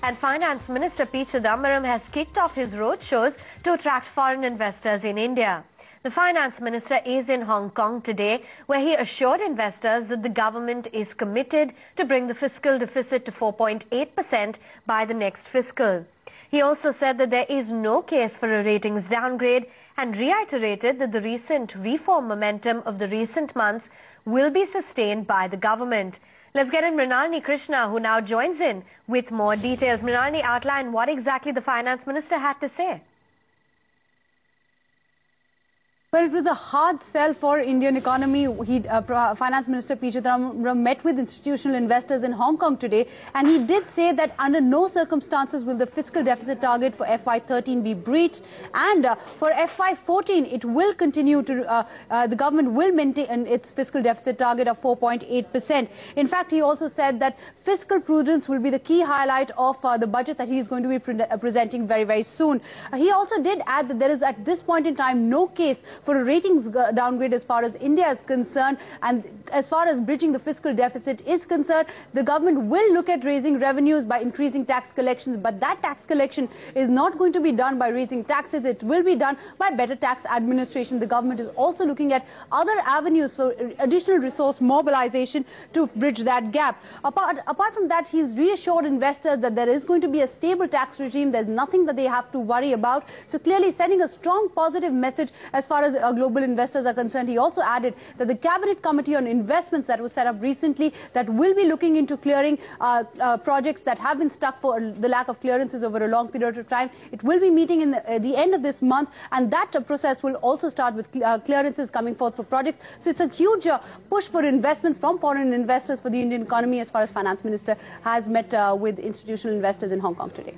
and Finance Minister P. Chidambaram has kicked off his roadshows to attract foreign investors in India. The Finance Minister is in Hong Kong today, where he assured investors that the government is committed to bring the fiscal deficit to 4.8% by the next fiscal. He also said that there is no case for a ratings downgrade and reiterated that the recent reform momentum of the recent months will be sustained by the government. Let's get in Mrinalini Krishna, who now joins in with more details. Mrinalini, outline what exactly the Finance Minister had to say. Well, it was a hard sell for Indian economy. Finance Minister P. Chidambaram met with institutional investors in Hong Kong today, and he did say that under no circumstances will the fiscal deficit target for FY13 be breached, and for FY14 it will continue to, the government will maintain its fiscal deficit target of 4.8%. In fact, he also said that fiscal prudence will be the key highlight of the budget that he is going to be presenting very, very soon. He also did add that there is at this point in time no case for a ratings downgrade as far as India is concerned, and as far as bridging the fiscal deficit is concerned, the government will look at raising revenues by increasing tax collections, but that tax collection is not going to be done by raising taxes. It will be done by better tax administration. The government is also looking at other avenues for additional resource mobilization to bridge that gap. Apart from that, he's reassured investors that there is going to be a stable tax regime. There's nothing that they have to worry about. So clearly sending a strong positive message as far as global investors are concerned. He also added that the Cabinet Committee on Investments that was set up recently that will be looking into clearing projects that have been stuck for the lack of clearances over a long period of time. It will be meeting in the end of this month, and that process will also start with clearances coming forth for projects. So it's a huge push for investments from foreign investors for the Indian economy as far as Finance Minister has met with institutional investors in Hong Kong today.